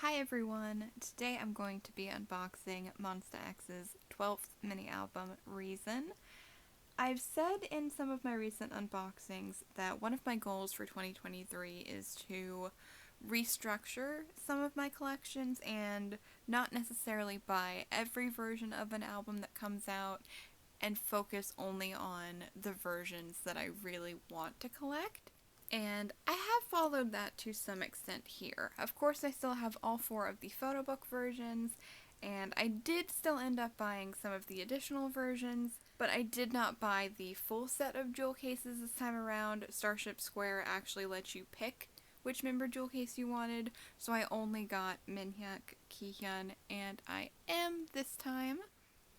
Hi everyone! Today I'm going to be unboxing MONSTA X's 12th mini album, Reason. I've said in some of my recent unboxings that one of my goals for 2023 is to restructure some of my collections and not necessarily buy every version of an album that comes out and focus only on the versions that I really want to collect. And I have followed that to some extent here. Of course, I still have all four of the Photobook versions, and I did still end up buying some of the additional versions, but I did not buy the full set of jewel cases this time around. Starship Square actually lets you pick which member jewel case you wanted, so I only got Minhyuk, Kihyun, and I am this time.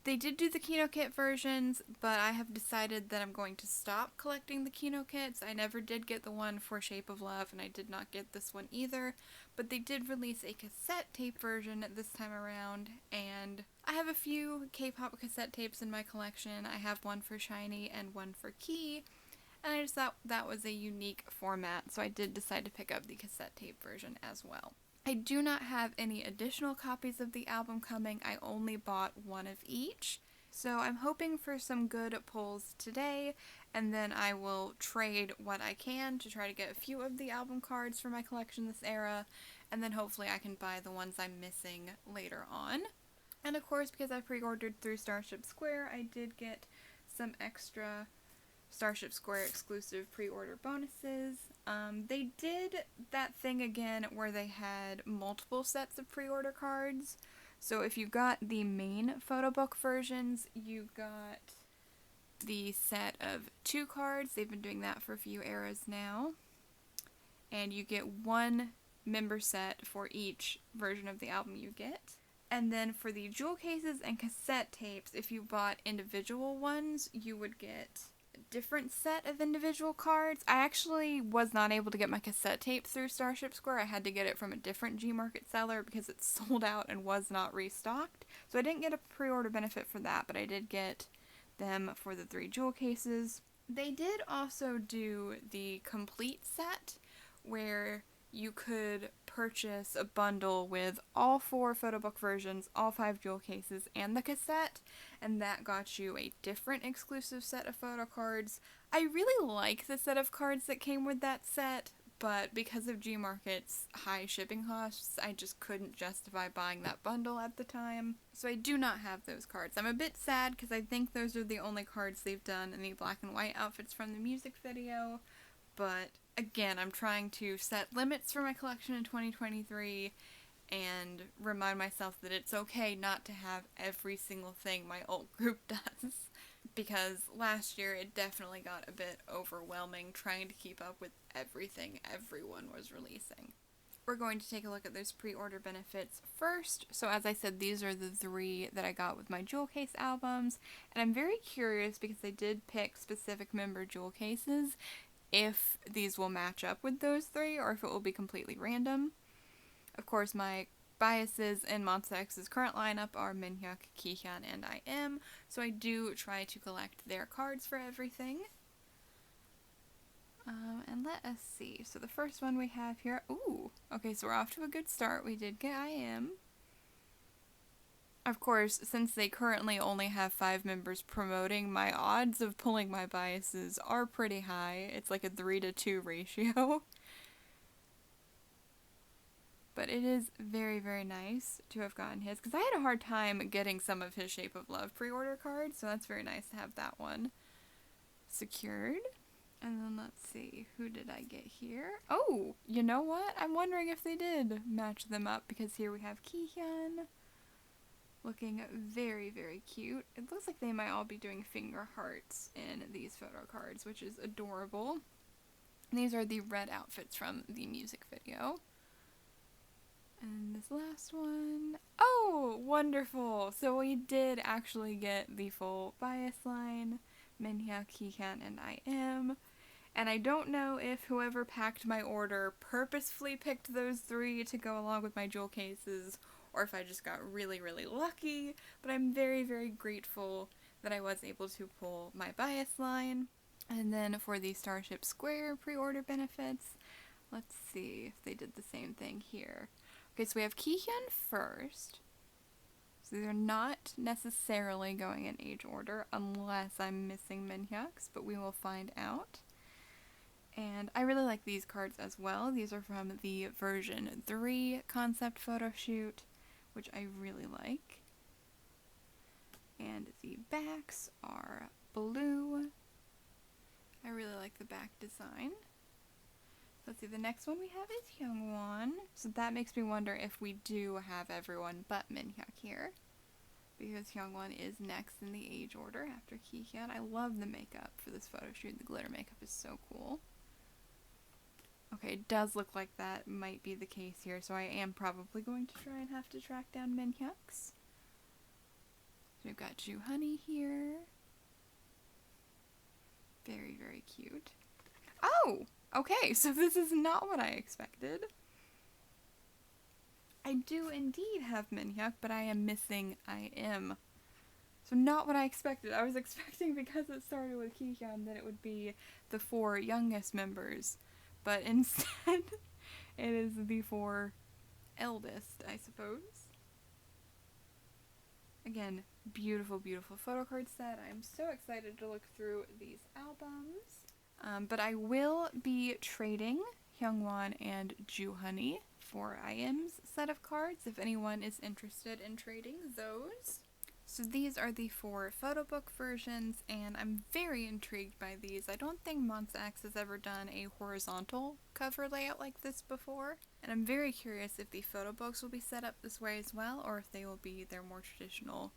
They did do the Kino Kit versions, but I have decided that I'm going to stop collecting the Kino Kits. I never did get the one for Shape of Love, and I did not get this one either, but they did release a cassette tape version this time around, and I have a few K-pop cassette tapes in my collection. I have one for SHINee and one for Key, and I just thought that was a unique format, so I did decide to pick up the cassette tape version as well. I do not have any additional copies of the album coming. I only bought one of each. So I'm hoping for some good pulls today, and then I will trade what I can to try to get a few of the album cards for my collection this era, and then hopefully I can buy the ones I'm missing later on. And of course, because I pre-ordered through Starship Square, I did get some extra Starship Square exclusive pre-order bonuses. They did that thing again where they had multiple sets of pre-order cards. So if you got the main Photobook versions, you got the set of 2 cards. They've been doing that for a few eras now. And you get one member set for each version of the album you get. And then for the jewel cases and cassette tapes, if you bought individual ones, you would get different set of individual cards. I actually was not able to get my cassette tape through Starship Square. I had to get it from a different Gmarket seller because it sold out and was not restocked. So I didn't get a pre-order benefit for that, but I did get them for the 3 jewel cases. They did also do the complete set where you could purchase a bundle with all 4 Photobook versions, all 5 jewel cases, and the cassette, and that got you a different exclusive set of photo cards. I really like the set of cards that came with that set, but because of Gmarket's high shipping costs, I just couldn't justify buying that bundle at the time. So I do not have those cards. I'm a bit sad because I think those are the only cards they've done in the black and white outfits from the music video, but again, I'm trying to set limits for my collection in 2023 and remind myself that it's okay not to have every single thing my alt group does. Because last year it definitely got a bit overwhelming trying to keep up with everything everyone was releasing. We're going to take a look at those pre-order benefits first. So as I said, these are the 3 that I got with my jewel case albums, and I'm very curious because they did pick specific member jewel cases if these will match up with those 3 or if it will be completely random. Of course, my biases in MONSTA X's current lineup are Minhyuk, Kihyun, and I am, so I do try to collect their cards for everything. And let us see. So the first one we have here, ooh, okay, so we're off to a good start. We did get I am. Of course, since they currently only have 5 members promoting, my odds of pulling my biases are pretty high. It's like a 3-to-2 ratio. But it is very, very nice to have gotten his, because I had a hard time getting some of his Shape of Love pre-order cards, so that's very nice to have that one secured. And then let's see, who did I get here? Oh, you know what? I'm wondering if they did match them up, because here we have Kihyun, looking very, very cute. It looks like they might all be doing finger hearts in these photo cards, which is adorable. And these are the red outfits from the music video. And this last one, oh, wonderful! So we did actually get the full bias line, Minhyuk, Kihyun, and I am. And I don't know if whoever packed my order purposefully picked those 3 to go along with my jewel cases, or if I just got really, really lucky, but I'm very, very grateful that I was able to pull my bias line. And then for the Starship Square pre-order benefits, let's see if they did the same thing here. Okay, so we have Kihyun first. So these are not necessarily going in age order unless I'm missing Minhyuk's, but we will find out. And I really like these cards as well. These are from the version 3 concept photo shoot, which I really like. And the backs are blue. I really like the back design. Let's see, the next one we have is Hyungwon. So that makes me wonder if we do have everyone but Minhyuk here, because Hyungwon is next in the age order after Kihyun. I love the makeup for this photo shoot. The glitter makeup is so cool. Okay, it does look like that might be the case here, so I am probably going to try and have to track down Minhyuk's. So we've got Juhoney here. Very, very cute. Oh! Okay, so this is not what I expected. I do indeed have Minhyuk, but I am missing IM. So not what I expected. I was expecting, because it started with Kihyun, that it would be the 4 youngest members. But instead, it is the 4 eldest, I suppose. Again, beautiful, beautiful photo card set. I'm so excited to look through these albums. But I will be trading Hyungwon and Juhoney for IM's set of cards if anyone is interested in trading those. So these are the 4 Photobook versions, and I'm very intrigued by these. I don't think MONSTA X has ever done a horizontal cover layout like this before, and I'm very curious if the Photobooks will be set up this way as well, or if they will be their more traditional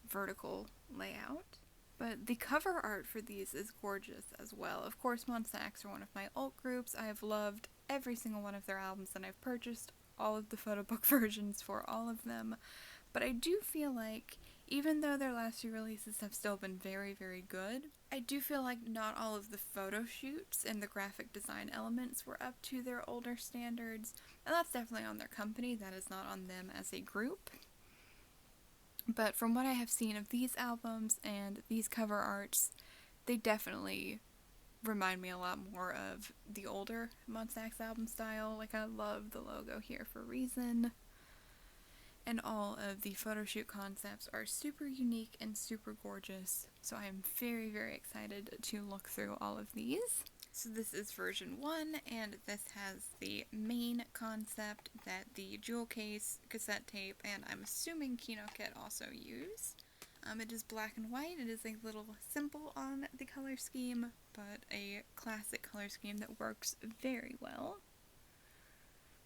vertical layout. But the cover art for these is gorgeous as well. Of course, MONSTA X are one of my alt groups. I have loved every single one of their albums, and I've purchased all of the Photobook versions for all of them. But I do feel like, even though their last few releases have still been very, very good, I do feel like not all of the photo shoots and the graphic design elements were up to their older standards. And that's definitely on their company. That is not on them as a group. But from what I have seen of these albums and these cover arts, they definitely remind me a lot more of the older MONSTA X album style. Like, I love the logo here for Reason. And all of the photo shoot concepts are super unique and super gorgeous. So I am very, very excited to look through all of these. So this is version 1, and this has the main concept that the jewel case, cassette tape, and I'm assuming Kino Kit also use. It is black and white. It is a little simple on the color scheme, but a classic color scheme that works very well.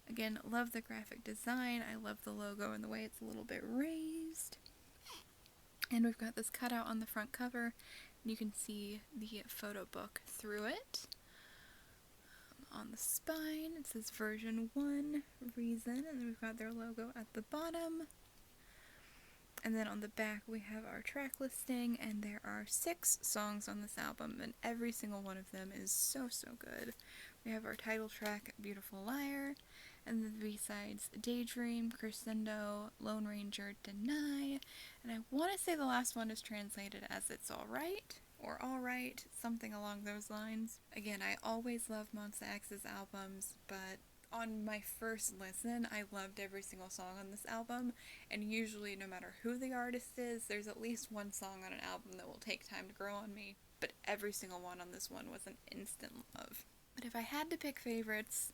Again, love the graphic design. I love the logo and the way it's a little bit raised. And we've got this cutout on the front cover, and you can see the photo book through it. On the spine, it says version 1, Reason, and then we've got their logo at the bottom. And then on the back we have our track listing, and there are 6 songs on this album, and every single one of them is so, so good. We have our title track, Beautiful Liar, and the B-sides, Daydream, Crescendo, Lone Ranger, Deny, and I want to say the last one is translated as It's Alright, or Alright, something along those lines. Again, I always love MONSTA X's albums, but on my first listen, I loved every single song on this album, and usually no matter who the artist is, there's at least one song on an album that will take time to grow on me, but every single one on this one was an instant love. But if I had to pick favorites,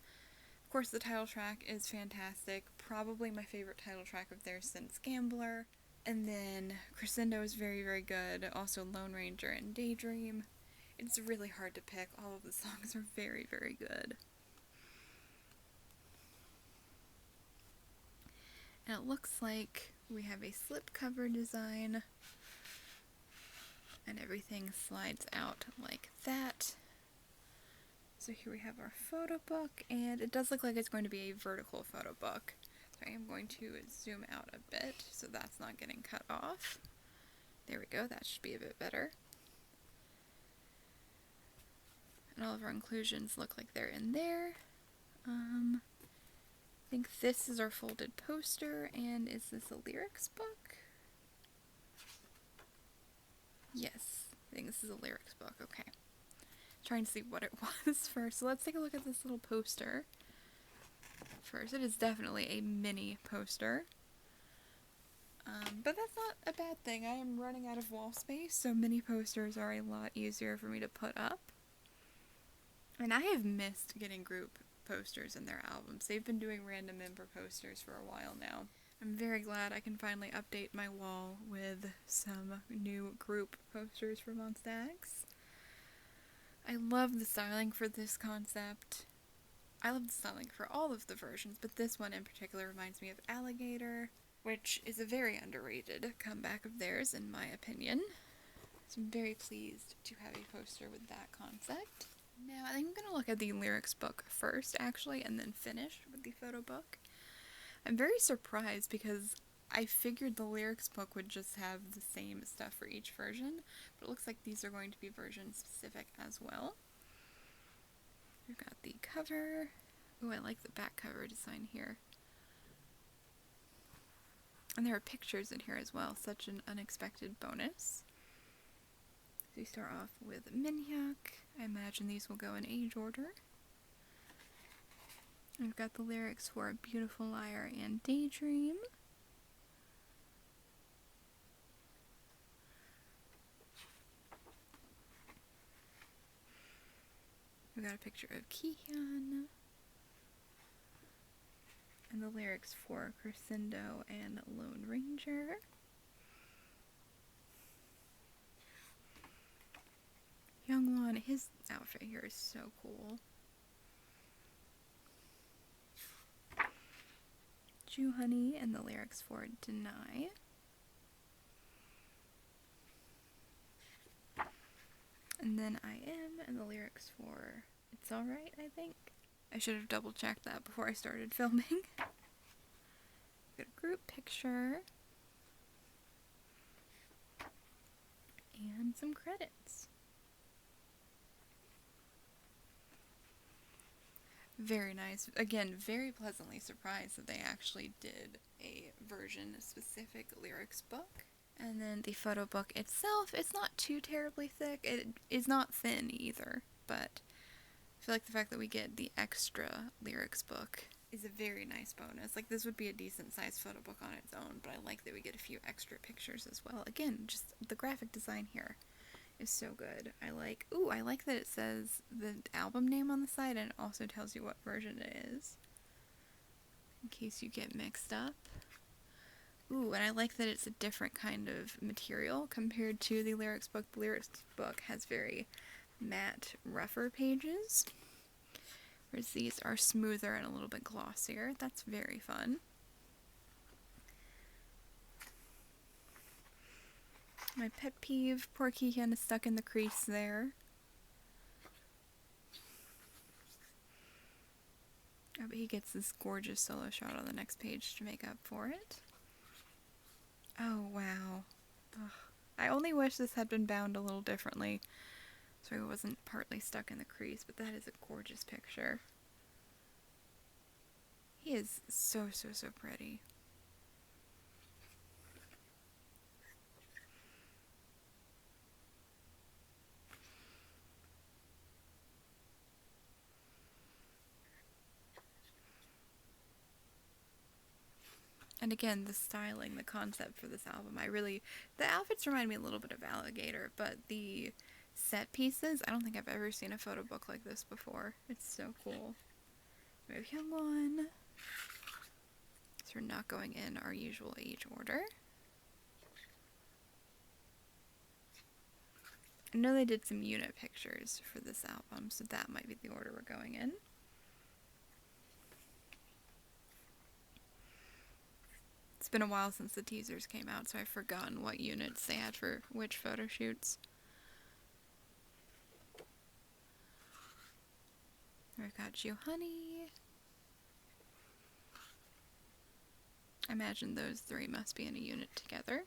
of course the title track is fantastic, probably my favorite title track of theirs since Gambler. And then Crescendo is very, very good. Also Lone Ranger and Daydream. It's really hard to pick. All of the songs are very, very good. And it looks like we have a slipcover design. And everything slides out like that. So here we have our photo book. And it does look like it's going to be a vertical photo book. I am going to zoom out a bit so that's not getting cut off. There we go, that should be a bit better. And all of our inclusions look like they're in there. I think this is our folded poster, and is this a lyrics book? Yes, I think this is a lyrics book, okay. Trying to see what it was first. So let's take a look at this little poster. first. It is definitely a mini poster. But that's not a bad thing. I am running out of wall space, so mini posters are a lot easier for me to put up. And I have missed getting group posters in their albums. They've been doing random member posters for a while now. I'm very glad I can finally update my wall with some new group posters for MONSTA X. I love the styling for this concept. I love the styling for all of the versions, but this one in particular reminds me of Alligator, which is a very underrated comeback of theirs, in my opinion. So I'm very pleased to have a poster with that concept. Now, I think I'm going to look at the lyrics book first, actually, and then finish with the photo book. I'm very surprised because I figured the lyrics book would just have the same stuff for each version, but it looks like these are going to be version specific as well. We've got the cover. Ooh, I like the back cover design here. And there are pictures in here as well, such an unexpected bonus. So we start off with Minhyuk. I imagine these will go in age order. We've got the lyrics for Beautiful Liar and Daydream. We've got a picture of Kihyun. And the lyrics for Crescendo and Lone Ranger. Youngwon, his outfit here is so cool. Ju Honey and the lyrics for Deny. And then I Am and the lyrics for It's Alright, I think. I should have double checked that before I started filming. Got a group picture. And some credits. Very nice. Again, very pleasantly surprised that they actually did a version-specific lyrics book. And then the photo book itself, it's not too terribly thick. It is not thin either, but I feel like the fact that we get the extra lyrics book is a very nice bonus. Like, this would be a decent-sized photo book on its own, but I like that we get a few extra pictures as well. Again, just the graphic design here is so good. I like that it says the album name on the side and it also tells you what version it is, in case you get mixed up. Ooh, and I like that it's a different kind of material compared to the lyrics book. The lyrics book has very matte, rougher pages, whereas these are smoother and a little bit glossier. That's very fun. My pet peeve, poor Kihyun is stuck in the crease there. Oh, but he gets this gorgeous solo shot on the next page to make up for it. Oh, wow. Ugh. I only wish this had been bound a little differently, so he wasn't partly stuck in the crease, but that is a gorgeous picture. He is so, so, so pretty. And again, the styling, the concept for this album, the outfits remind me a little bit of Alligator, but the set pieces, I don't think I've ever seen a photo book like this before. It's so cool. We have Youngwon. So we're not going in our usual age order. I know they did some unit pictures for this album, so that might be the order we're going in. It's been a while since the teasers came out, so I've forgotten what units they had for which photo shoots. We've got Ju Honey. I imagine those three must be in a unit together.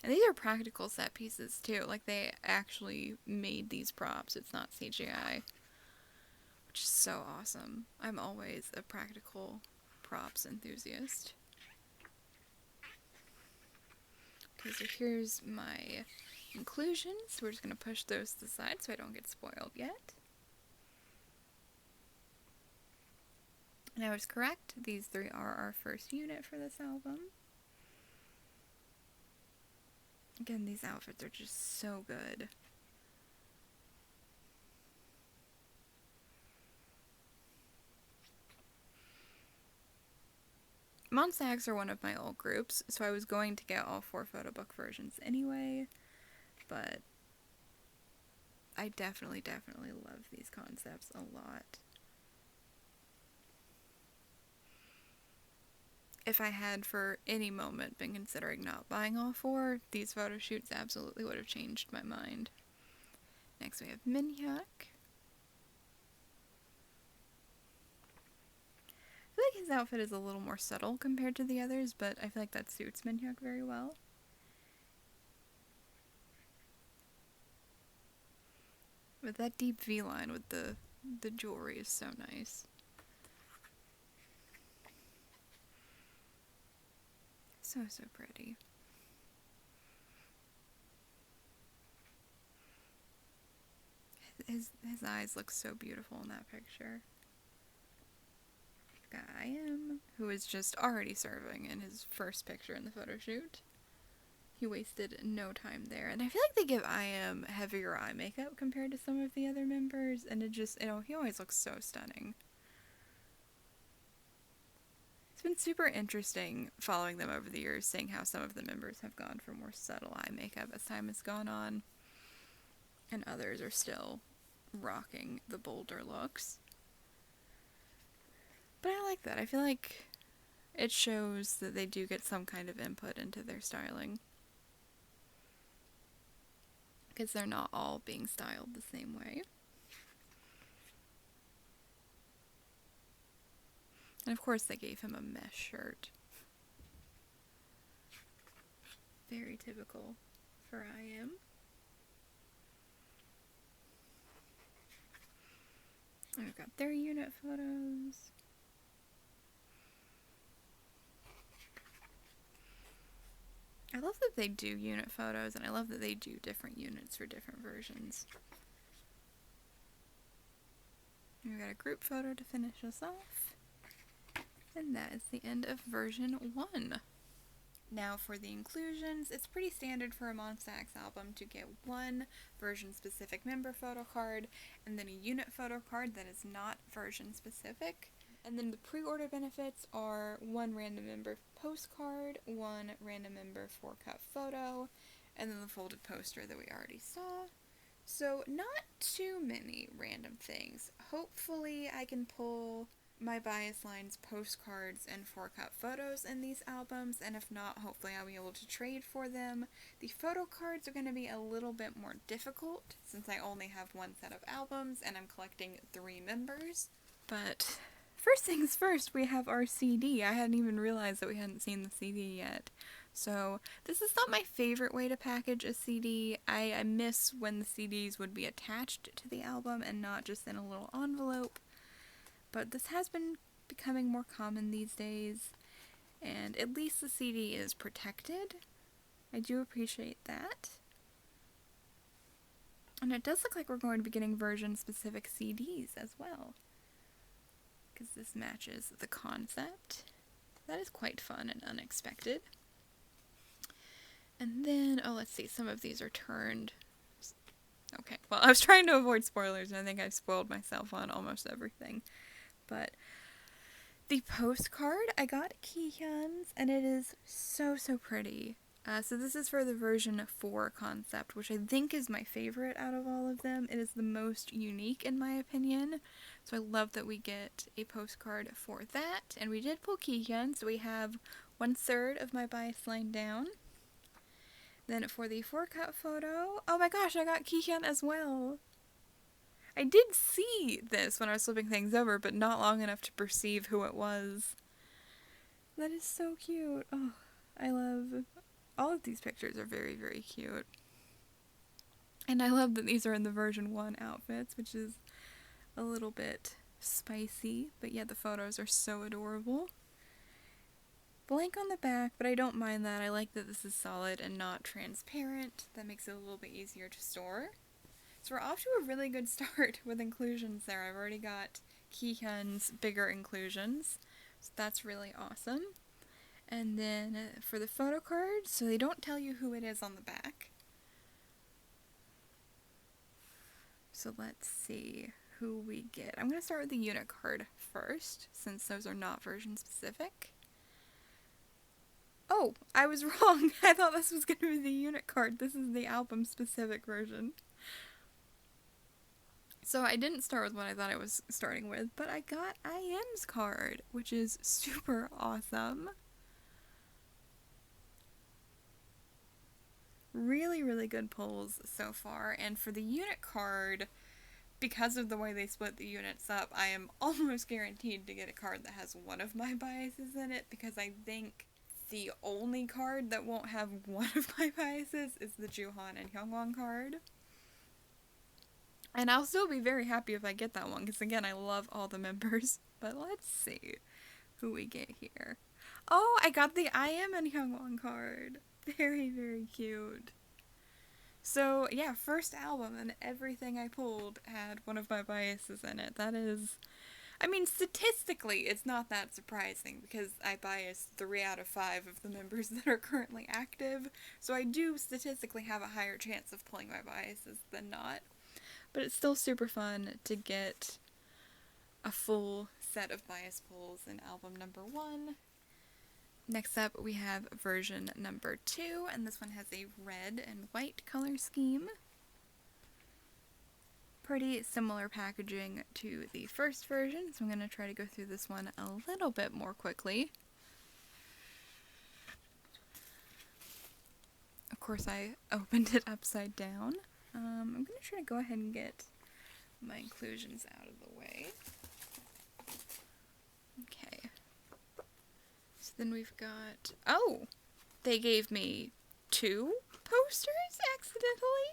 And these are practical set pieces too, like they actually made these props, it's not CGI, which is so awesome. I'm always a practical props enthusiast. Okay, so here's my inclusions. We're just going to push those to the side so I don't get spoiled yet. And I was correct. These three are our first unit for this album. Again, these outfits are just so good. MONSTA X are one of my old groups, so I was going to get all 4 Photobook versions anyway, but I definitely love these concepts a lot. If I had for any moment been considering not buying all 4, these photo shoots absolutely would have changed my mind. Next we have Minhyuk. I feel like his outfit is a little more subtle compared to the others, but I feel like that suits Minhyuk very well. But that deep V-line with the jewelry is so nice. So pretty. His eyes look so beautiful in that picture. Got IM, who is just already serving in his first picture in the photo shoot. He wasted no time there. And I feel like they give IM heavier eye makeup compared to some of the other members, and it just, he always looks so stunning. It's been super interesting following them over the years, seeing how some of the members have gone for more subtle eye makeup as time has gone on, and others are still rocking the bolder looks. But I like that. I feel like it shows that they do get some kind of input into their styling, because they're not all being styled the same way. And of course they gave him a mesh shirt. Very typical for IM. And we've got their unit photos. I love that they do unit photos, and I love that they do different units for different versions. And we've got a group photo to finish us off. And that is the end of version 1. Now for the inclusions, it's pretty standard for a MONSTA X album to get one version-specific member photo card, and then a unit photo card that is not version-specific. And then the pre-order benefits are 1 random member postcard, 1 random member 4-cut photo, and then the folded poster that we already saw. So not too many random things. Hopefully I can pull my bias lines, postcards, and 4-cut photos in these albums, and if not, hopefully I'll be able to trade for them. The photo cards are going to be a little bit more difficult, since I only have 1 set of albums, and I'm collecting 3 members. But first things first, we have our CD. I hadn't even realized that we hadn't seen the CD yet. So this is not my favorite way to package a CD. I miss when the CDs would be attached to the album and not just in a little envelope. But this has been becoming more common these days, and at least the CD is protected. I do appreciate that. And it does look like we're going to be getting version-specific CDs as well, because this matches the concept. That is quite fun and unexpected. And then, let's see, some of these are turned. Okay, well, I was trying to avoid spoilers, and I think I've spoiled myself on almost everything. But the postcard, I got Kihyun's, and it is so pretty. So this is for the version 4 concept, which I think is my favorite out of all of them. It is the most unique in my opinion. So I love that we get a postcard for that. And we did pull Kihyun, so we have 1/3 of my bias line down. Then for the 4-cut photo, oh my gosh, I got Kihyun as well. I did see this when I was flipping things over, but not long enough to perceive who it was. That is so cute. Oh, I love... all of these pictures are very cute. And I love that these are in the version 1 outfits, which is a little bit spicy, but yeah, the photos are so adorable. Blank on the back, but I don't mind that. I like that this is solid and not transparent. That makes it a little bit easier to store. So we're off to a really good start with inclusions there. I've already got Kihyun's bigger inclusions. So that's really awesome. And then for the photo cards, so they don't tell you who it is on the back. So let's see who we get. I'm going to start with the unit card first, since those are not version specific. Oh, I was wrong. I thought this was going to be the unit card. This is the album specific version. So I didn't start with what I thought I was starting with, but I got IM's card, which is super awesome. Really, really good pulls so far, and for the unit card, because of the way they split the units up, I am almost guaranteed to get a card that has one of my biases in it, because I think the only card that won't have one of my biases is the Juhan and Hyungwon card. And I'll still be very happy if I get that one, because again, I love all the members. But let's see who we get here. Oh, I got the IM and Hyungwon card. Very, very cute. So, yeah, first album, and everything I pulled had one of my biases in it. That is... I mean, statistically, it's not that surprising, because I biased 3 out of 5 of the members that are currently active, so I do statistically have a higher chance of pulling my biases than not. But it's still super fun to get a full set of bias pulls in album number 1. Next up, we have version number 2, and this one has a red and white color scheme. Pretty similar packaging to the first version, so I'm going to try to go through this one a little bit more quickly. Of course, I opened it upside down. I'm going to try to go ahead and get my inclusions out of the way. Okay. So then we've got... Oh! They gave me 2 posters accidentally?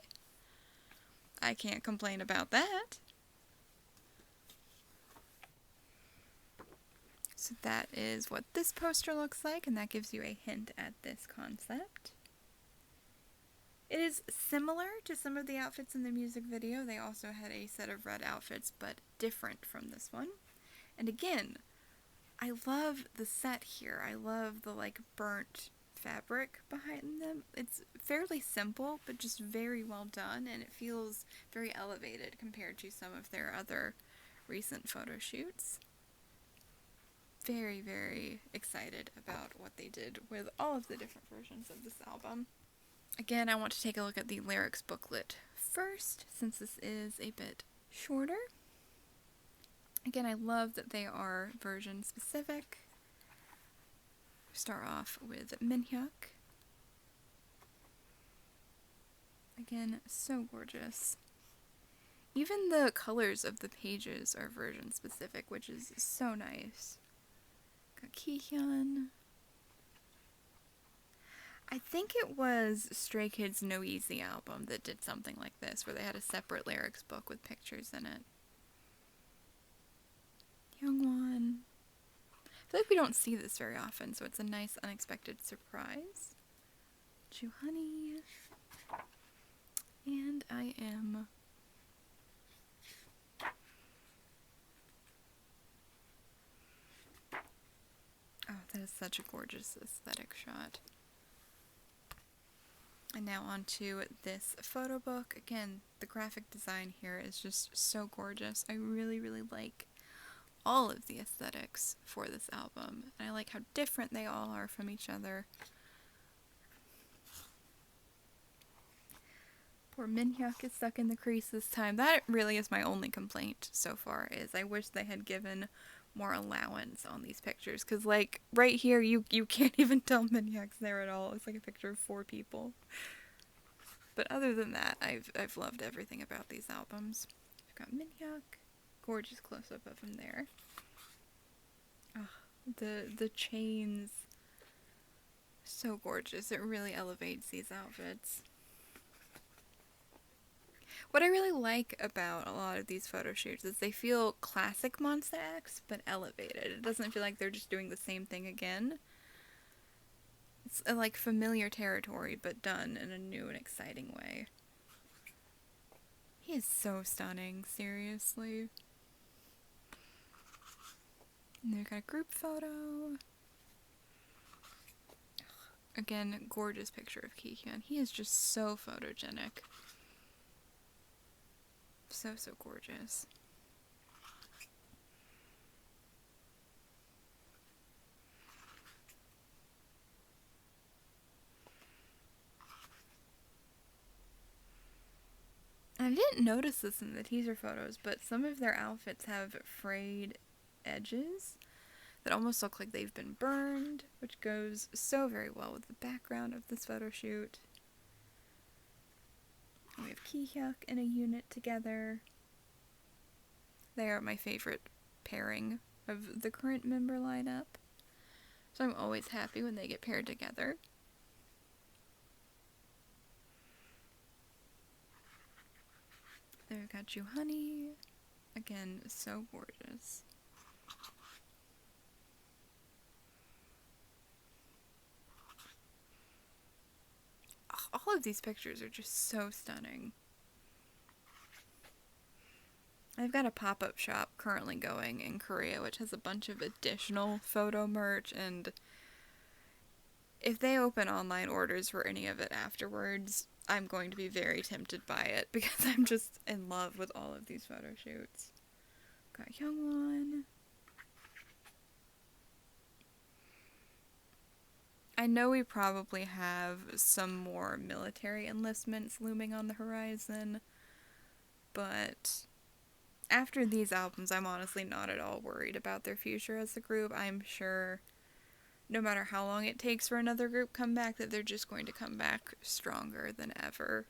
I can't complain about that. So that is what this poster looks like, and that gives you a hint at this concept. It is similar to some of the outfits in the music video. They also had a set of red outfits, but different from this one. And again, I love the set here. I love the, like, burnt fabric behind them. It's fairly simple, but just very well done, and it feels very elevated compared to some of their other recent photo shoots. Very, very excited about what they did with all of the different versions of this album. Again, I want to take a look at the lyrics booklet first, since this is a bit shorter. Again, I love that they are version specific. Start off with Minhyuk. Again, so gorgeous. Even the colors of the pages are version specific, which is so nice. Got Kihyun. I think it was Stray Kids' No Easy album that did something like this, where they had a separate lyrics book with pictures in it. Hyungwon. I feel like we don't see this very often, so it's a nice unexpected surprise. Juhani. And IM. Oh, that is such a gorgeous aesthetic shot. And now onto this photo book. Again, the graphic design here is just so gorgeous. I really, really like all of the aesthetics for this album. And I like how different they all are from each other. Poor Minhyuk is stuck in the crease this time. That really is my only complaint so far, is I wish they had given more allowance on these pictures. Because, like, right here, you can't even tell Minhyuk's there at all. It's like a picture of 4 people. But other than that, I've loved everything about these albums. We've got Minhyuk. Gorgeous close-up of him there. Oh, the chains. So gorgeous. It really elevates these outfits. What I really like about a lot of these photo shoots is they feel classic MONSTA X, but elevated. It doesn't feel like they're just doing the same thing again. It's like familiar territory, but done in a new and exciting way. He is so stunning, seriously. And then we got a group photo. Again, gorgeous picture of Kihyun. He is just so photogenic. So, so gorgeous. I didn't notice this in the teaser photos, but some of their outfits have frayed edges that almost look like they've been burned, which goes so very well with the background of this photo shoot. We have Kihyuk in a unit together. They are my favorite pairing of the current member lineup, so I'm always happy when they get paired together. There we got Juhani. Again, so gorgeous. All of these pictures are just so stunning. I've got a pop-up shop currently going in Korea, which has a bunch of additional photo merch, and if they open online orders for any of it afterwards, I'm going to be very tempted by it, because I'm just in love with all of these photo shoots. Got Hyungwon. I know we probably have some more military enlistments looming on the horizon, but after these albums, I'm honestly not at all worried about their future as a group. I'm sure no matter how long it takes for another group to come back, that they're just going to come back stronger than ever.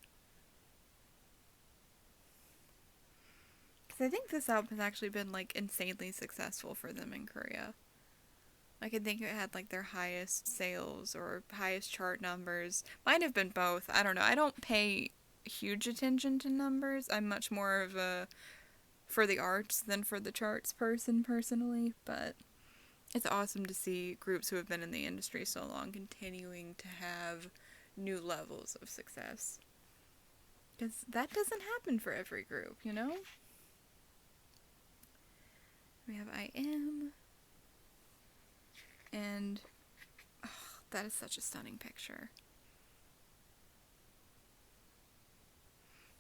Because I think this album has actually been, like, insanely successful for them in Korea. Like, I think it had, like, their highest sales or highest chart numbers. Might have been both. I don't know. I don't pay huge attention to numbers. I'm much more of a for the arts than for the charts person, personally. But it's awesome to see groups who have been in the industry so long continuing to have new levels of success. Because that doesn't happen for every group, you know? We have I Am. And that is such a stunning picture.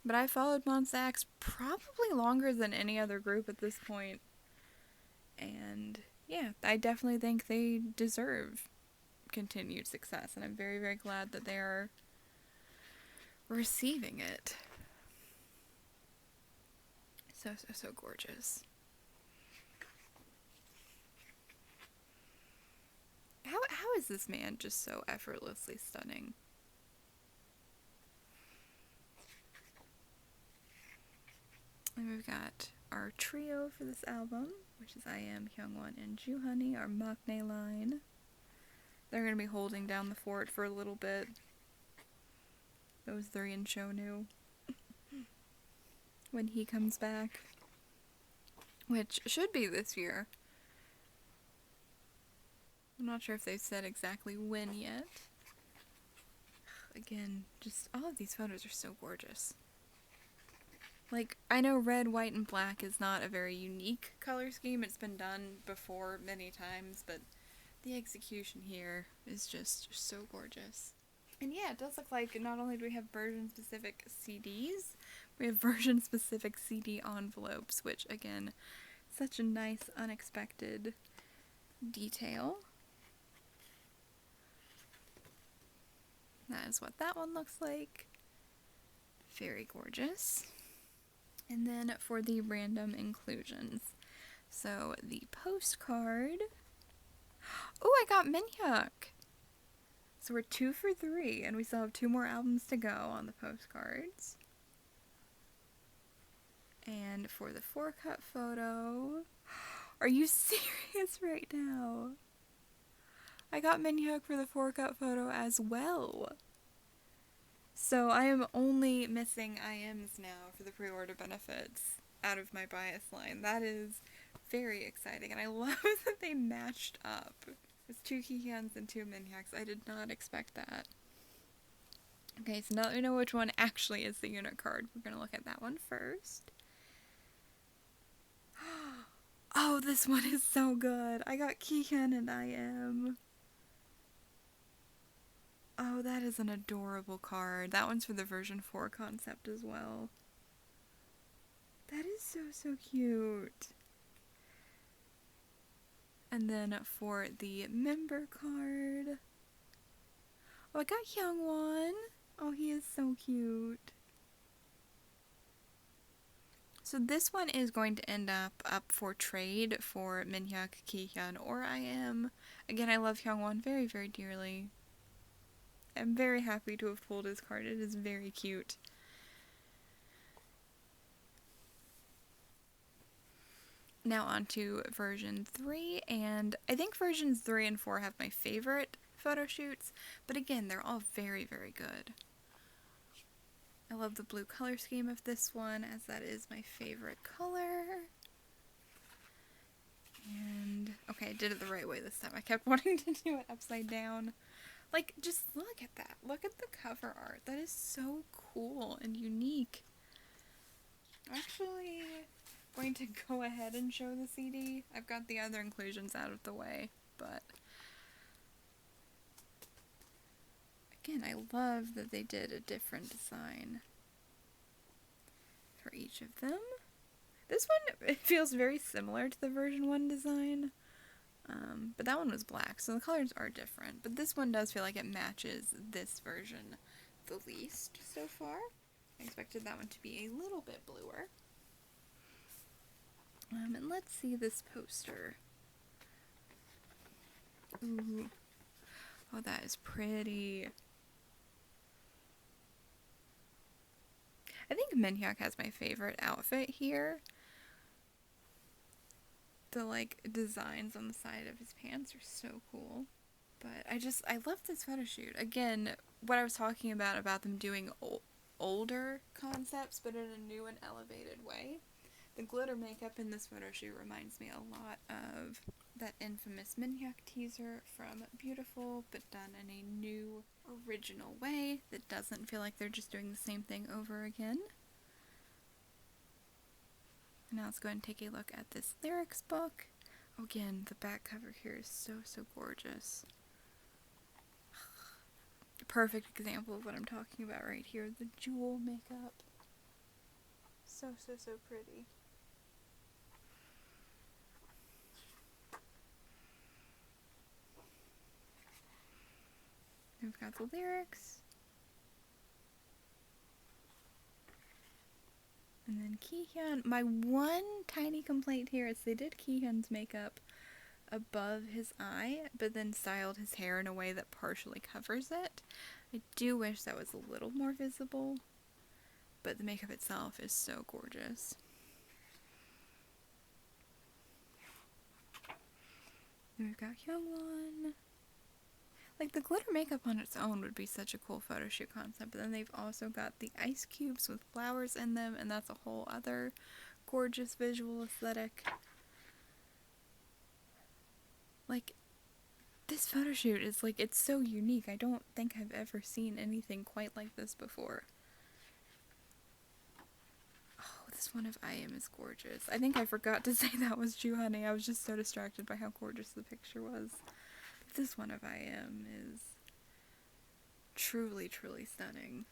But I followed MONSTA X probably longer than any other group at this point. And yeah, I definitely think they deserve continued success. And I'm very, very glad that they are receiving it. So, so, so gorgeous. How is this man just so effortlessly stunning? And we've got our trio for this album, which is I Am, Hyungwon, and Juhani, our maknae line. They're going to be holding down the fort for a little bit. Those three in Shonu. When he comes back. Which should be this year. I'm not sure if they've said exactly when yet. Again, just all of these photos are so gorgeous. Like, I know red, white, and black is not a very unique color scheme. It's been done before many times, but the execution here is just so gorgeous. And yeah, it does look like not only do we have version-specific CDs, we have version-specific CD envelopes, which, again, such a nice, unexpected detail. That is what that one looks like. Very gorgeous. And then for the random inclusions. So the postcard. Oh, I got Minhyuk! So we're 2 for 3, and we still have 2 more albums to go on the postcards. And for the 4-cut photo. Are you serious right now? I got Minhyuk for the 4-cut photo as well. So I am only missing IMs now for the pre-order benefits out of my bias line. That is very exciting, and I love that they matched up. It's 2 Kihyuns and 2 Minhyuks. I did not expect that. Okay, so now that we know which one actually is the unit card, we're going to look at that one first. Oh, this one is so good. I got Kihyun and I am. Oh, that is an adorable card. That one's for the version 4 concept as well. That is so cute. And then for the member card, oh, I got Hyungwon. Oh, he is so cute. So this one is going to end up for trade for Minhyuk, Kihyun, or I am. Again, I love Hyungwon very dearly. I'm very happy to have pulled his card. It is very cute. Now on to version 3, and I think versions 3 and 4 have my favorite photo shoots, but again, they're all very good. I love the blue color scheme of this one, as that is my favorite color. And, okay, I did it the right way this time. I kept wanting to do it upside down. Like, just look at that. Look at the cover art. That is so cool and unique. I'm actually going to go ahead and show the CD. I've got the other inclusions out of the way, but again, I love that they did a different design for each of them. This one, it feels very similar to the version 1 design, but that one was black, so the colors are different. But this one does feel like it matches this version the least so far. I expected that one to be a little bit bluer. And let's see this poster. Ooh. Oh, that is pretty. I think Minhyuk has my favorite outfit here. The, like, designs on the side of his pants are so cool. But I love this photo shoot. Again, what I was talking about them doing older concepts, but in a new and elevated way. The glitter makeup in this photo shoot reminds me a lot of that infamous Minhyuk teaser from Beautiful, but done in a new, original way that doesn't feel like they're just doing the same thing over again. Now let's go ahead and take a look at this lyrics book. Again, the back cover here is so gorgeous. Perfect example of what I'm talking about right here. The jewel makeup. So pretty. We've got the lyrics. And then Kihyun. My one tiny complaint here is they did Kihyun's makeup above his eye, but then styled his hair in a way that partially covers it. I do wish that was a little more visible, but the makeup itself is so gorgeous. Then we've got Hyungwon. Like, the glitter makeup on its own would be such a cool photo shoot concept, but then they've also got the ice cubes with flowers in them, and that's a whole other gorgeous visual aesthetic. Like, this photo shoot is, like, it's so unique. I don't think I've ever seen anything quite like this before. Oh, this one of I Am is gorgeous. I think I forgot to say that was Ju Honey. I was just so distracted by how gorgeous the picture was. This one of I Am is truly stunning.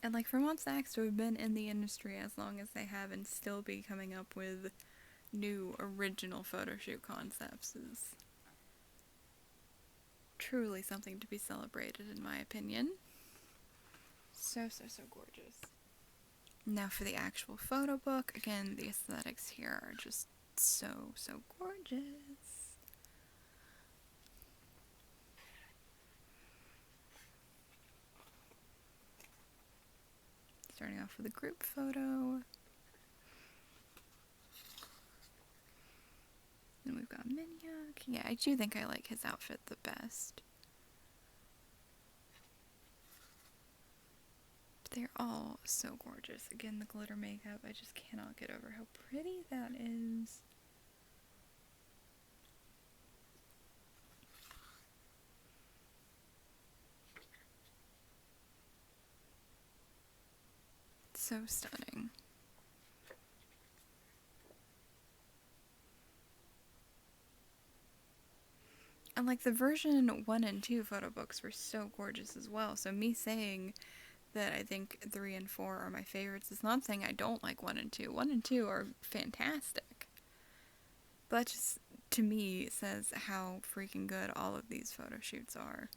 And like, for MONSTA X to have been in the industry as long as they have and still be coming up with new original photo shoot concepts is truly something to be celebrated, in my opinion. So gorgeous. Now for the actual photo book, again, the aesthetics here are just so gorgeous. Starting off with a group photo. Then we've got Minhyuk. Yeah, I do think I like his outfit the best. But they're all so gorgeous. Again, the glitter makeup, I just cannot get over how pretty that is. So stunning. And like the version 1 and 2 photo books were so gorgeous as well. So me saying that I think 3 and 4 are my favorites is not saying I don't like 1 and 2. 1 and 2 are fantastic. But that just, to me, says how freaking good all of these photo shoots are.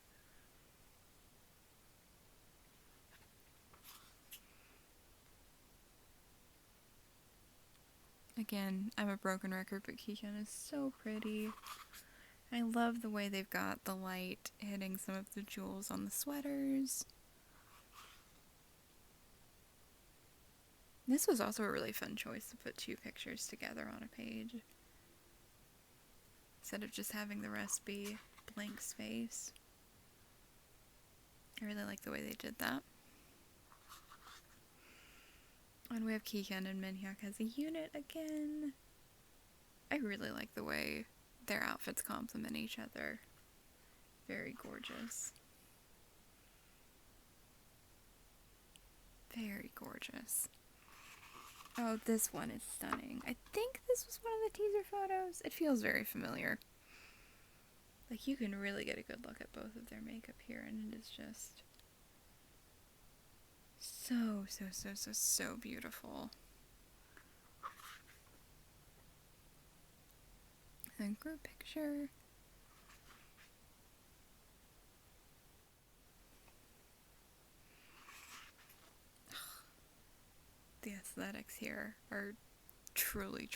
Again, I'm a broken record, but Kihyun is so pretty. I love the way they've got the light hitting some of the jewels on the sweaters. This was also a really fun choice to put 2 pictures together on a page, instead of just having the rest be blank space. I really like the way they did that. And we have Kihyun and Minhyuk as a unit again. I really like the way their outfits complement each other. Very gorgeous. Very gorgeous. Oh, this one is stunning. I think this was one of the teaser photos. It feels very familiar. Like, you can really get a good look at both of their makeup here, and it is just so beautiful. And group picture. The aesthetics here are truly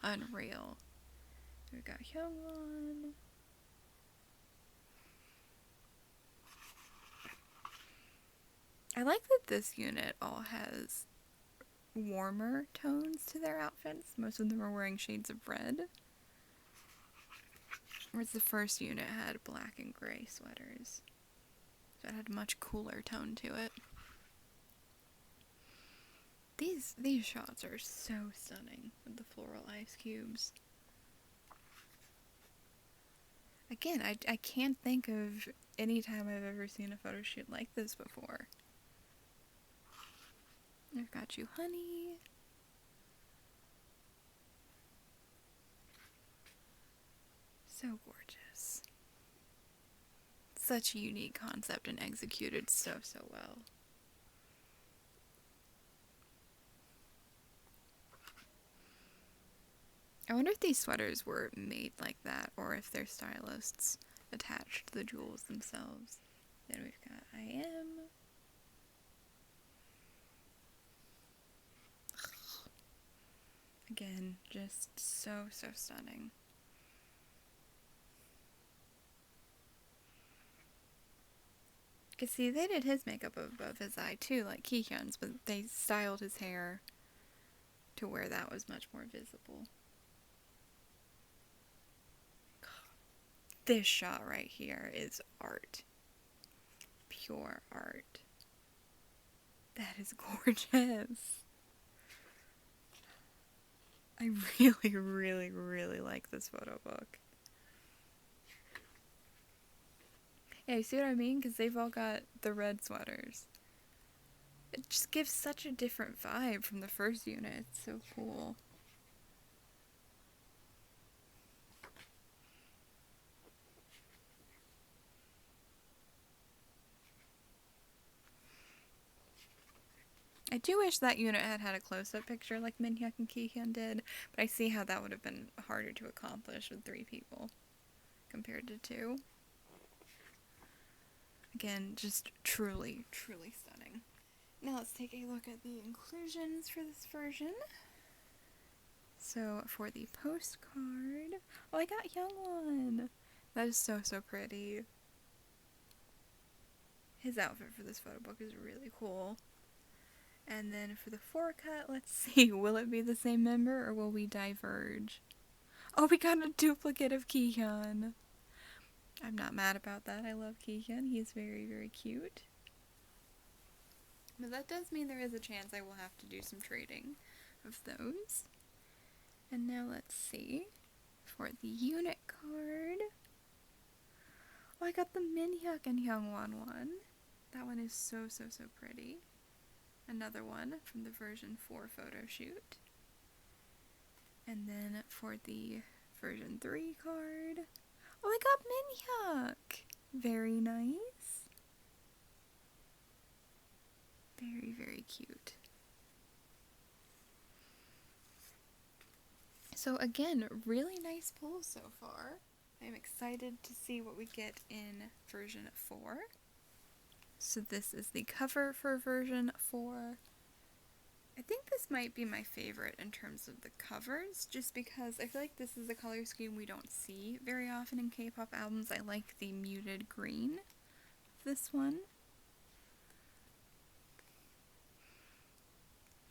unreal. We've got Hyungwon. I like that this unit all has warmer tones to their outfits. Most of them are wearing shades of red. Whereas the first unit had black and gray sweaters. So it had a much cooler tone to it. These shots are so stunning with the floral ice cubes. Again, I can't think of any time I've ever seen a photo shoot like this before. I've got you, honey. So gorgeous. Such a unique concept and executed so well. I wonder if these sweaters were made like that, or if their stylists attached the jewels themselves. Then we've got I Am. Again, just so stunning. Cause see, they did his makeup above his eye too, like Kihyun's, but they styled his hair to where that was much more visible. This shot right here is art. Pure art. That is gorgeous. I really like this photo book. Yeah, you see what I mean? Because they've all got the red sweaters. It just gives such a different vibe from the first unit. It's so cool. I do wish that unit had a close-up picture like Minhyuk and Kihyun did, but I see how that would have been harder to accomplish with 3 people compared to 2. Again, just truly stunning. Now let's take a look at the inclusions for this version. So for the postcard, oh, I got Hyungwon. That is so pretty. His outfit for this photo book is really cool. And then for the forecut, let's see, will it be the same member or will we diverge? Oh, we got a duplicate of Kihyun. I'm not mad about that. I love Kihyun. He's very cute. But that does mean there is a chance I will have to do some trading of those. And now let's see. For the unit card. Oh, I got the Minhyuk and Hyungwon one. That one is so pretty. Another one from the version 4 photo shoot. And then for the version 3 card. Oh, I got Minhyuk! Very nice. Very, very cute. So again, really nice pulls so far. I'm excited to see what we get in version 4. So this is the cover for version 4. I think this might be my favorite in terms of the covers, just because I feel like this is a color scheme we don't see very often in K-pop albums. I like the muted green of this one.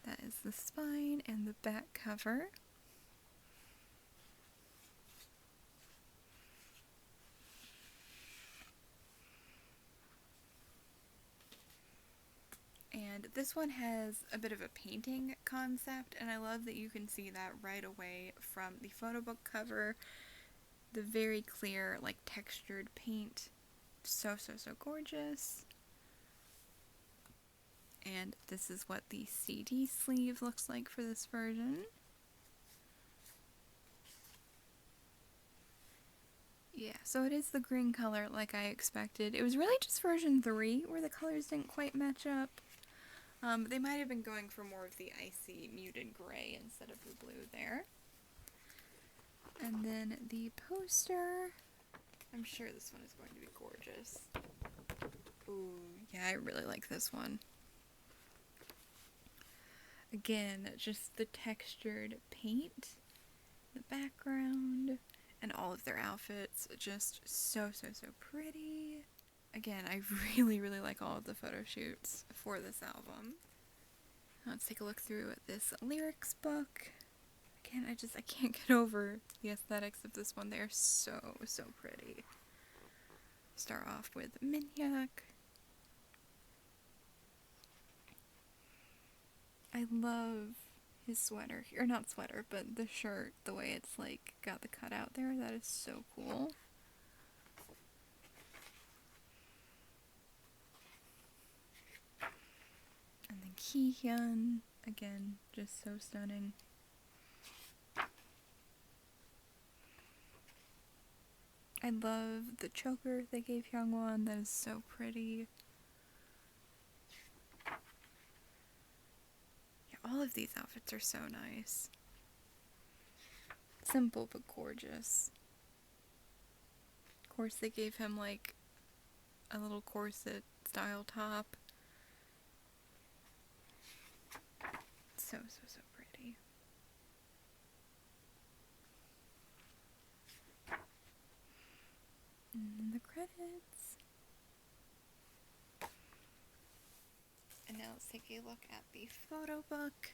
That is the spine and the back cover. And this one has a bit of a painting concept, and I love that you can see that right away from the photobook cover. The very clear, like, textured paint. So, so, so gorgeous. And this is what the CD sleeve looks like for this version. Yeah, so it is the green color like I expected. It was really just version 3 where the colors didn't quite match up. They might have been going for more of the icy muted gray instead of the blue there. And then the poster. I'm sure this one is going to be gorgeous. Ooh, yeah, I really like this one. Again, just the textured paint, the background, and all of their outfits. Just so, so, so pretty. Again, I really, really like all of the photo shoots for this album. Let's take a look through this lyrics book. Again, I can't get over the aesthetics of this one. They are so, so pretty. Start off with Minhyuk. I love his sweater, or not sweater, but the shirt, the way it's like got the cutout there. That is so cool. And then Kihyun, again, just so stunning. I love the choker they gave Hyungwon. That is so pretty. Yeah, all of these outfits are so nice. Simple but gorgeous. Of course, they gave him like a little corset style top. So, so, so pretty. And then the credits. And now let's take a look at the photo book.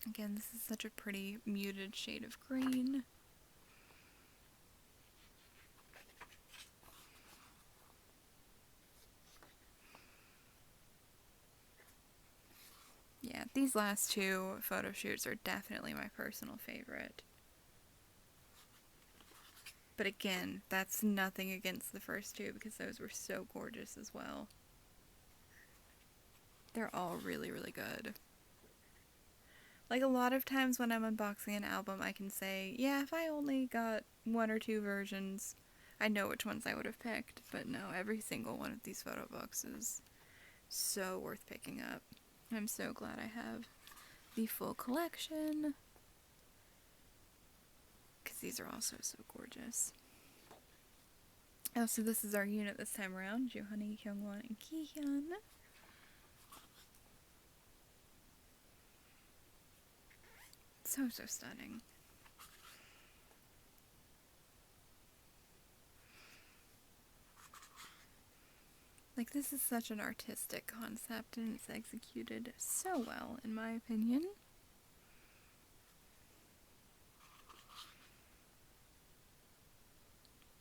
Again, this is such a pretty muted shade of green. Yeah, these last two photo shoots are definitely my personal favorite. But again, that's nothing against the first two because those were so gorgeous as well. They're all really, really good. Like a lot of times when I'm unboxing an album, I can say, yeah, if I only got 1 or 2 versions, I know which ones I would have picked. But no, every single one of these photo books is so worth picking up. I'm so glad I have the full collection. Because these are also so gorgeous. Oh, so this is our unit this time around. Joohoney, Hyungwon, and Kihyun. So, so stunning. Like, this is such an artistic concept, and it's executed so well, in my opinion.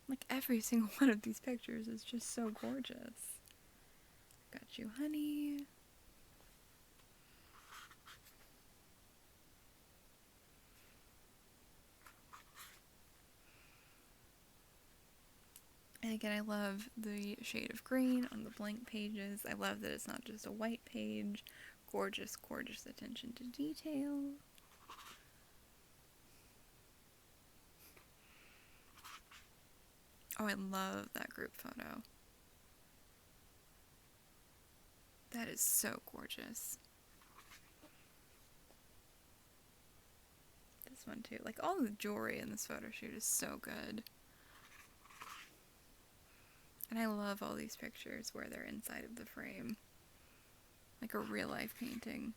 Like, every single one of these pictures is just so gorgeous. Got Joohoney. And again, I love the shade of green on the blank pages. I love that it's not just a white page. Gorgeous, gorgeous attention to detail. Oh, I love that group photo. That is so gorgeous. This one too. Like, all the jewelry in this photo shoot is so good. And I love all these pictures where they're inside of the frame. Like a real life painting.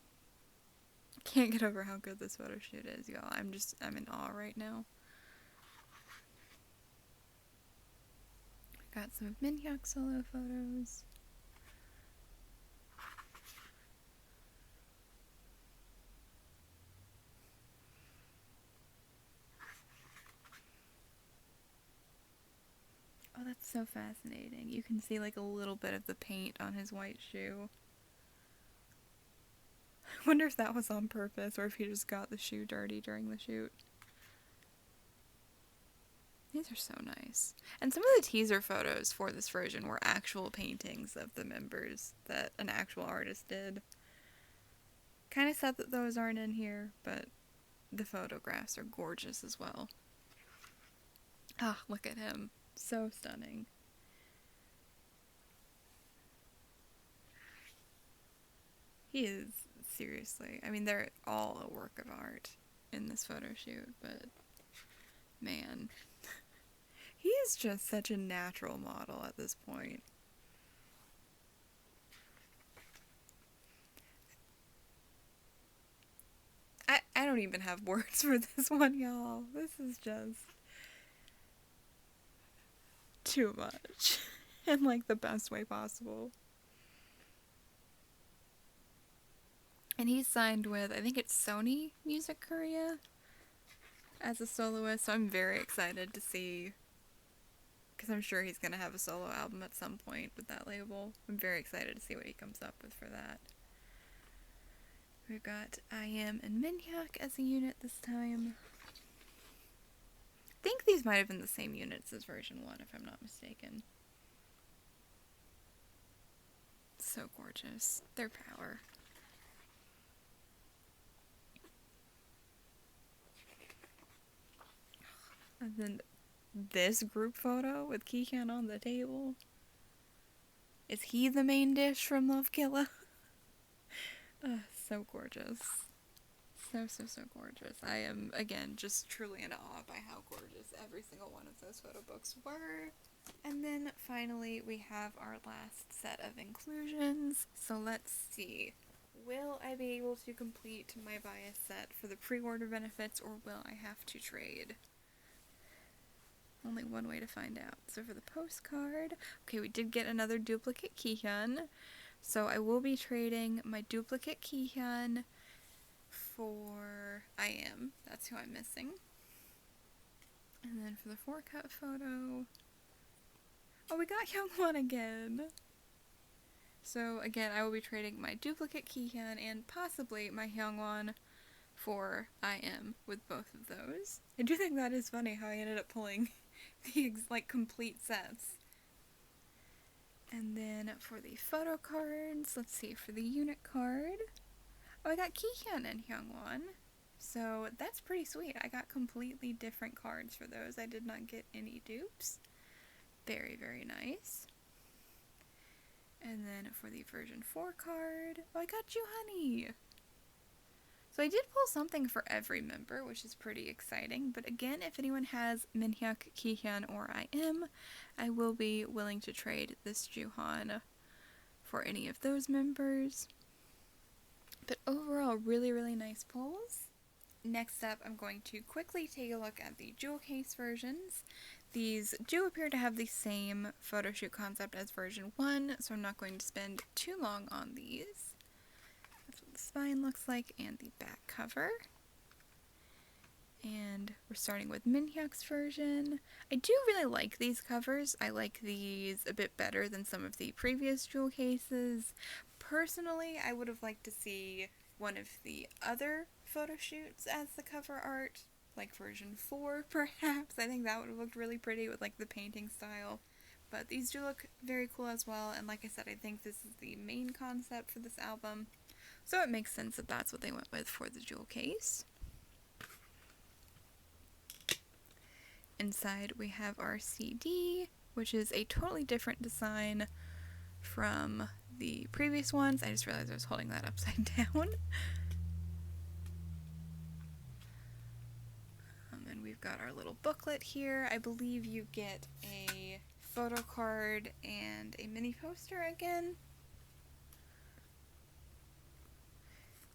I can't get over how good this photo shoot is, y'all. I'm in awe right now. Got some of Minhyuk solo photos. Oh, that's so fascinating. You can see like a little bit of the paint on his white shoe. I wonder if that was on purpose or if he just got the shoe dirty during the shoot. These are so nice. And some of the teaser photos for this version were actual paintings of the members that an actual artist did. Kind of sad that those aren't in here, but the photographs are gorgeous as well. Ah, look at him. So stunning. He is, seriously. I mean, they're all a work of art in this photo shoot, but man. He is just such a natural model at this point. I don't even have words for this one, y'all. This is just too much. In like the best way possible. And he's signed with, I think it's Sony Music Korea as a soloist, so I'm very excited to see, because I'm sure he's going to have a solo album at some point with that label. I'm very excited to see what he comes up with for that. We've got I.M and Minhyuk as a unit this time. I think these might have been the same units as version 1, if I'm not mistaken. So gorgeous. Their power. And then this group photo with Kihyun on the table. Is he the main dish from Love Killa? So gorgeous. So gorgeous. I am, again, just truly in awe by how gorgeous every single one of those photo books were. And then finally we have our last set of inclusions. So let's see. Will I be able to complete my bias set for the pre-order benefits, or will I have to trade? Only one way to find out. So for the postcard, okay, we did get another duplicate Kihyun. So I will be trading my duplicate Kihyun for I.M. That's who I'm missing. And then for the 4-cut photo, oh, we got Hyungwon again. So again, I will be trading my duplicate Kihyun and possibly my Hyungwon for I.M. with both of those. I do think that is funny how I ended up pulling the like complete sets. And then for the photo cards, let's see, for the unit card, oh, I got Kihyun and Hyungwon, so that's pretty sweet. I got completely different cards for those. I did not get any dupes. Very, very nice. And then for the version 4 card, oh, I got Juhani. So I did pull something for every member, which is pretty exciting. But again, if anyone has Minhyuk, Kihyun, or I.M, I will be willing to trade this Juhan for any of those members. But overall, really, really nice pulls. Next up, I'm going to quickly take a look at the jewel case versions. These do appear to have the same photo shoot concept as version 1, so I'm not going to spend too long on these. That's what the spine looks like, and the back cover. And we're starting with Minhyuk's version. I do really like these covers. I like these a bit better than some of the previous jewel cases. Personally, I would have liked to see one of the other photo shoots as the cover art, like version 4 perhaps. I think that would have looked really pretty with like the painting style. But these do look very cool as well, and like I said, I think this is the main concept for this album. So it makes sense that that's what they went with for the jewel case. inside we have our CD, which is a totally different design from the previous ones. I just realized I was holding that upside down. And we've got our little booklet here. I believe you get a photo card and a mini poster again.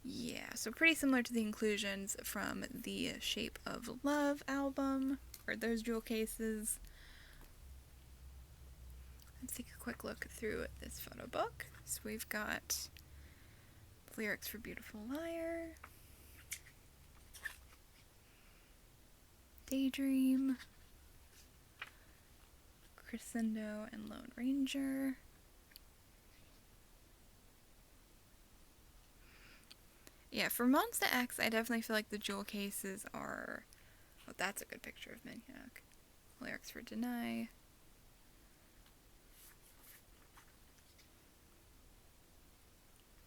Yeah, so pretty similar to the inclusions from the Shape of Love album, or those jewel cases. Let's take a quick look through this photo book. So we've got lyrics for Beautiful Liar, Daydream, Crescendo, and Lone Ranger. Yeah, for MONSTA X, I definitely feel like the jewel cases are... Oh, that's a good picture of Minhyuk. Lyrics for Deny.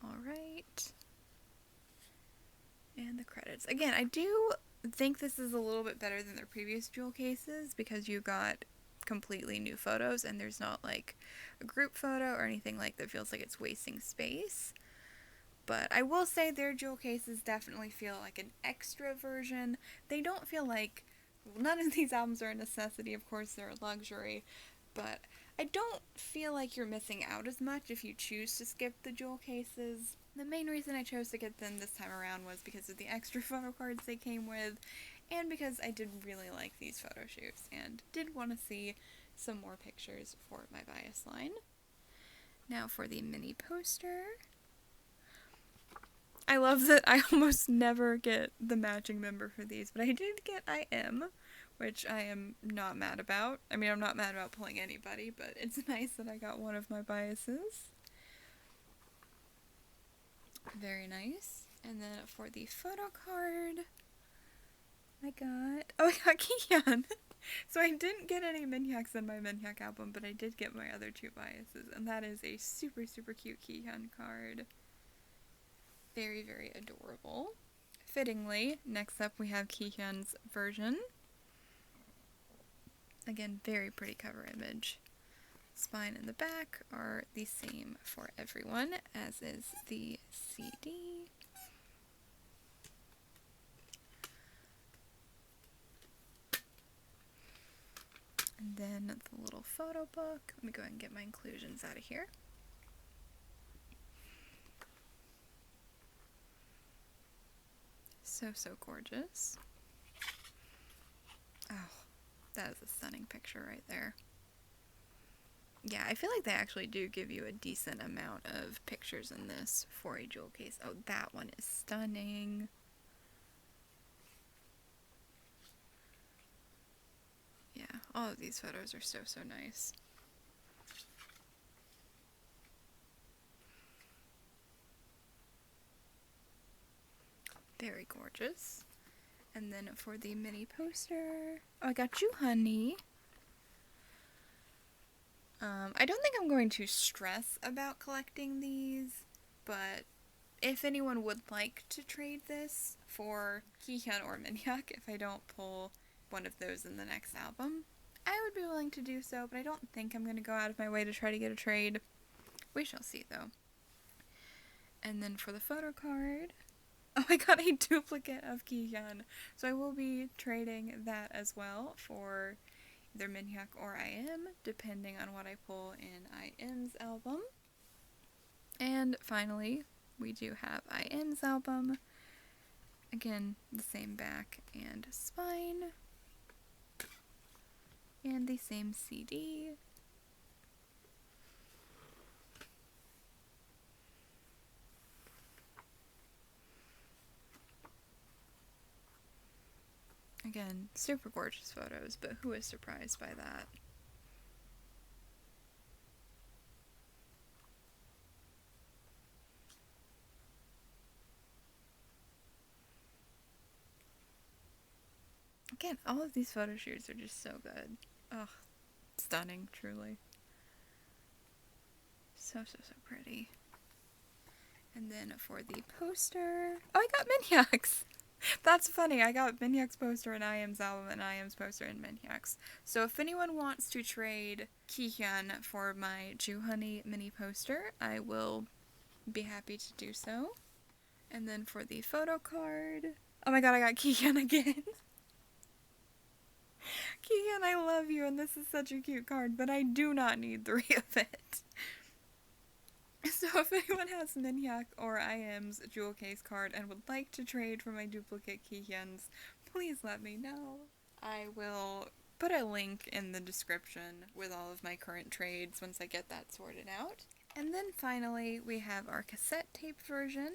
Alright. And the credits. Again, I do think this is a little bit better than their previous jewel cases because you got completely new photos and there's not like a group photo or anything like that feels like it's wasting space. But I will say their jewel cases definitely feel like an extra version. They don't feel like... None of these albums are a necessity, of course they're a luxury, but I don't feel like you're missing out as much if you choose to skip the jewel cases. The main reason I chose to get them this time around was because of the extra photo cards they came with, and because I did really like these photo shoots and did want to see some more pictures for my bias line. Now for the mini poster. I love that I almost never get the matching member for these, but I did get I Am, which I am not mad about. I mean, I'm not mad about pulling anybody, but it's nice that I got one of my biases. Very nice. And then for the photo card, I got Kihyun. So I didn't get any Minhyuks in my Minhyuk album, but I did get my other two biases, and that is a super, super cute Kihyun card. Very, very adorable. Fittingly, next up we have Kihyun's version. Again, very pretty cover image. Spine and the back are the same for everyone, as is the CD. And then the little photo book. Let me go ahead and get my inclusions out of here. So gorgeous. Oh, that is a stunning picture right there. Yeah, I feel like they actually do give you a decent amount of pictures in this for a jewel case. Oh, that one is stunning. Yeah, all of these photos are so nice. Very gorgeous. And then for the mini poster, oh, I got you, honey. I don't think I'm going to stress about collecting these, but if anyone would like to trade this for Kihyun or Minhyuk, if I don't pull one of those in the next album, I would be willing to do so, but I don't think I'm going to go out of my way to try to get a trade. We shall see, though. And then for the photo card, oh, I got a duplicate of Kihyun, so I will be trading that as well for either Minhyuk or I Am, depending on what I pull in I Am's album. And finally, we do have I Am's album. Again, the same back and spine. And the same CD. Again, super gorgeous photos, but who is surprised by that? Again, all of these photo shoots are just so good. Ugh, stunning, truly. So pretty. And then for the poster, oh, I got Minhyuk's! That's funny. I got Minhyuk's poster in IM's album and IM's poster in Minhyuk's. So if anyone wants to trade Kihyun for my Jew Honey mini poster, I will be happy to do so. And then for the photo card, oh my god, I got Kihyun again. Kihyun, I love you, and this is such a cute card, but I do not need 3 of it. So if anyone has Minhyuk or IM's jewel case card and would like to trade for my duplicate Kihyuns, please let me know. I will put a link in the description with all of my current trades once I get that sorted out. And then finally, we have our cassette tape version.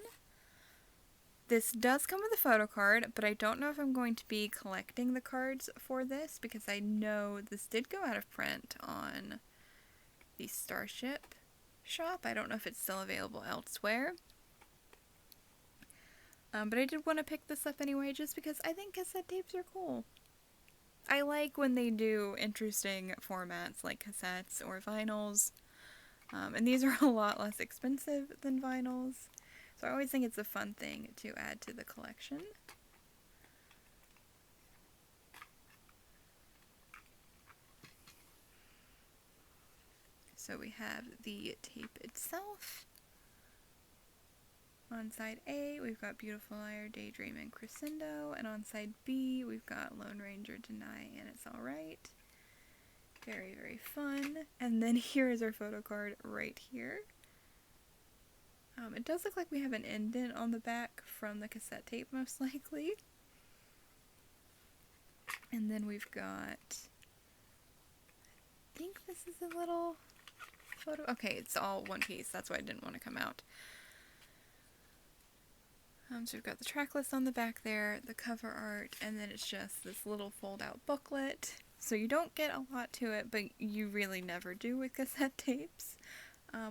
This does come with a photo card, but I don't know if I'm going to be collecting the cards for this because I know this did go out of print on the Starship shop. I don't know if it's still available elsewhere. But I did want to pick this up anyway just because I think cassette tapes are cool. I like when they do interesting formats like cassettes or vinyls. And these are a lot less expensive than vinyls. So I always think it's a fun thing to add to the collection. So we have the tape itself. On side A, we've got Beautiful Liar, Daydream, and Crescendo. And on side B, we've got Lone Ranger, Deny, and It's Alright. Very, very fun. And then here is our photo card right here. It does look like we have an indent on the back from the cassette tape, most likely. And then we've got, I think this is a little photo. Okay, it's all one piece. That's why it didn't want to come out. So we've got the track list on the back there, the cover art, and then it's just this little fold-out booklet. So you don't get a lot to it, but you really never do with cassette tapes.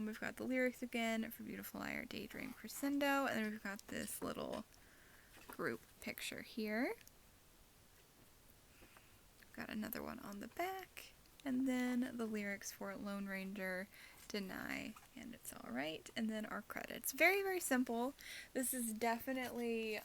We've got the lyrics again for Beautiful Liar, Daydream, Crescendo, and then we've got this little group picture here. We've got another one on the back, and then the lyrics for Lone Ranger, Deny, and It's Alright, and then our credits. Very, very simple. This is definitely,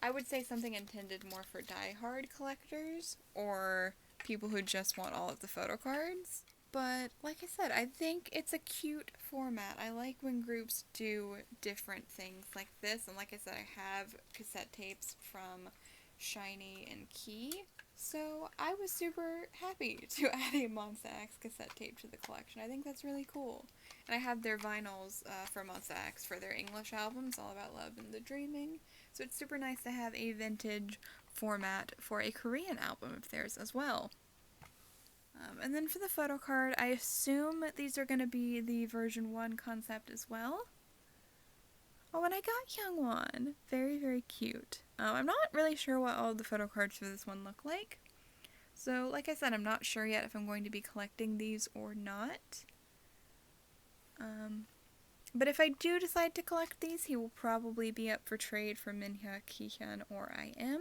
I would say something intended more for die-hard collectors, or people who just want all of the photo cards. But, like I said, I think it's a cute format. I like when groups do different things like this. And like I said, I have cassette tapes from Shiny and Key. So I was super happy to add a MONSTA X cassette tape to the collection. I think that's really cool. And I have their vinyls for MONSTA X for their English albums, All About Love and the Dreaming. So it's super nice to have a vintage format for a Korean album of theirs as well. And then for the photo card, I assume these are going to be the version 1 concept as well. Oh, and I got Hyungwon. Very, very cute. I'm not really sure what all the photo cards for this one look like. So, like I said, I'm not sure yet if I'm going to be collecting these or not. But if I do decide to collect these, he will probably be up for trade for Minhyuk, Kihyun, or IM.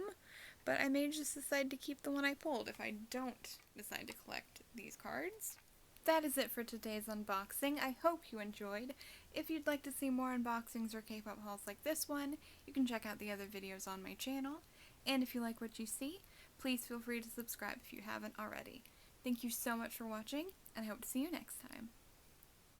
But I may just decide to keep the one I pulled if I don't decide to collect these cards. That is it for today's unboxing. I hope you enjoyed. If you'd like to see more unboxings or K-pop hauls like this one, you can check out the other videos on my channel. And if you like what you see, please feel free to subscribe if you haven't already. Thank you so much for watching, and I hope to see you next time.